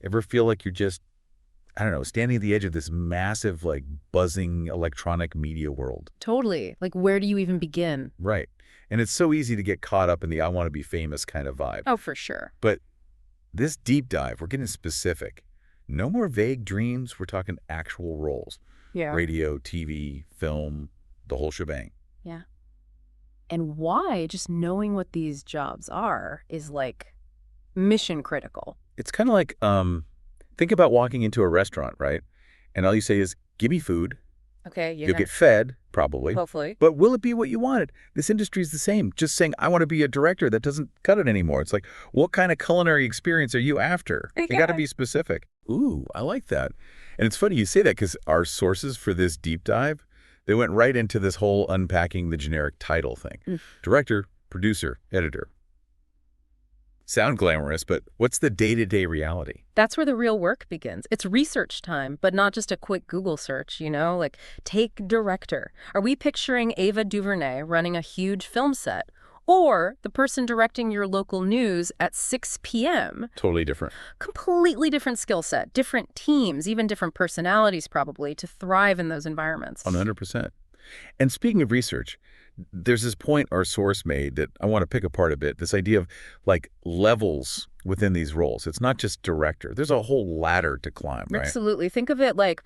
Ever feel like you're just, I don't know, standing at the edge of this massive, like, buzzing electronic media world? Totally. Like, where do you even begin? Right. And it's so easy to get caught up in the I want to be famous kind of vibe. Oh, for sure. But this deep dive, we're getting specific. No more vague dreams. We're talking actual roles. Yeah. Radio, TV, film, the whole shebang. Yeah. And why just knowing what these jobs are is like mission critical. It's kind of like, think about walking into a restaurant, right? And all you say is, give me food. Okay, You'll get fed, probably. hopefully. But will it be what you wanted? This industry is the same. Just saying, I want to be a director, that doesn't cut it anymore. It's like, what kind of culinary experience are you after? You got to be specific. Ooh, I like that. And it's funny you say that because our sources for this deep dive, they went right into this whole unpacking the generic title thing. Director, producer, editor. Sound glamorous, but what's the day-to-day reality? That's where the real work begins. It's research time, but not just a quick Google search, you know? Like, take director. Are we picturing Ava DuVernay running a huge film set? Or the person directing your local news at 6 p.m.? Totally different. Completely different skill set, different teams, even different personalities probably, to thrive in those environments. 100%. And speaking of research, there's this point our source made that I want to pick apart a bit, this idea of like levels within these roles. It's not just director. There's a whole ladder to climb, right? Absolutely. Think of it like,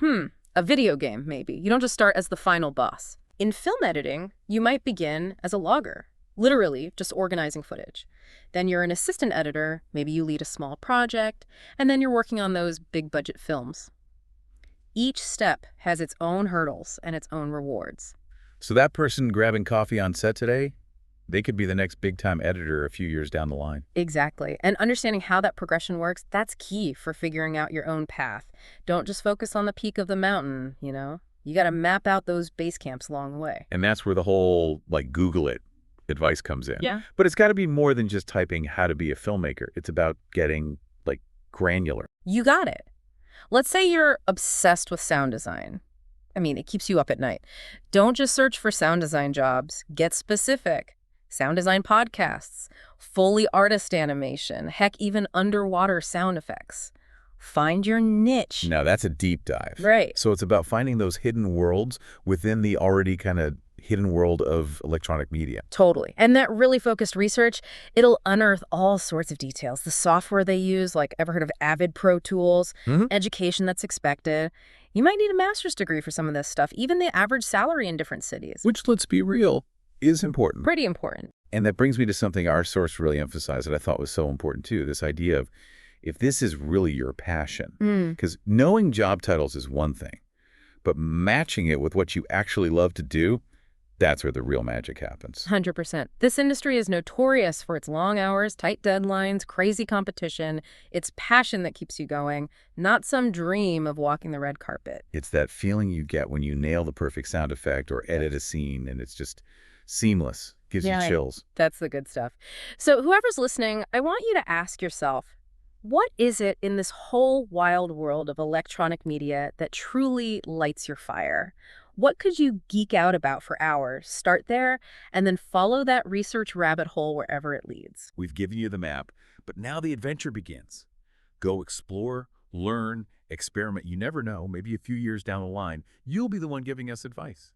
a video game maybe. You don't just start as the final boss. In film editing, you might begin as a logger, literally just organizing footage. Then you're an assistant editor, maybe you lead a small project, and then you're working on those big budget films. Each step has its own hurdles and its own rewards. So that person grabbing coffee on set today, they could be the next big-time editor a few years down the line. Exactly. And understanding how that progression works, that's key for figuring out your own path. Don't just focus on the peak of the mountain, you know? You got to map out those base camps along the way. And that's where the whole, like, Google it advice comes in. Yeah. But it's got to be more than just typing how to be a filmmaker. It's about getting, like, granular. You got it. Let's say you're obsessed with sound design. I mean, it keeps you up at night. Don't just search for sound design jobs. Get specific. Sound design podcasts, Foley artist animation, heck, even underwater sound effects. Find your niche. Now, that's a deep dive. Right. So it's about finding those hidden worlds within the already kind of hidden world of electronic media. Totally. And that really focused research, it'll unearth all sorts of details. The software they use, like ever heard of Avid Pro Tools, education that's expected. You might need a master's degree for some of this stuff, even the average salary in different cities. Which, let's be real, is important. Pretty important. And that brings me to something our source really emphasized that I thought was so important too, this idea of if this is really your passion. Because knowing job titles is one thing, but matching it with what you actually love to do, that's where the real magic happens. 100%. This industry is notorious for its long hours, tight deadlines, crazy competition. It's passion that keeps you going, not some dream of walking the red carpet. It's that feeling you get when you nail the perfect sound effect or edit a scene and it's just seamless, gives you chills. That's the good stuff. So whoever's listening, I want you to ask yourself, what is it in this whole wild world of electronic media that truly lights your fire? What could you geek out about for hours? Start there, and then follow that research rabbit hole wherever it leads. We've given you the map, but now the adventure begins. Go explore, learn, experiment. You never know, maybe a few years down the line, you'll be the one giving us advice.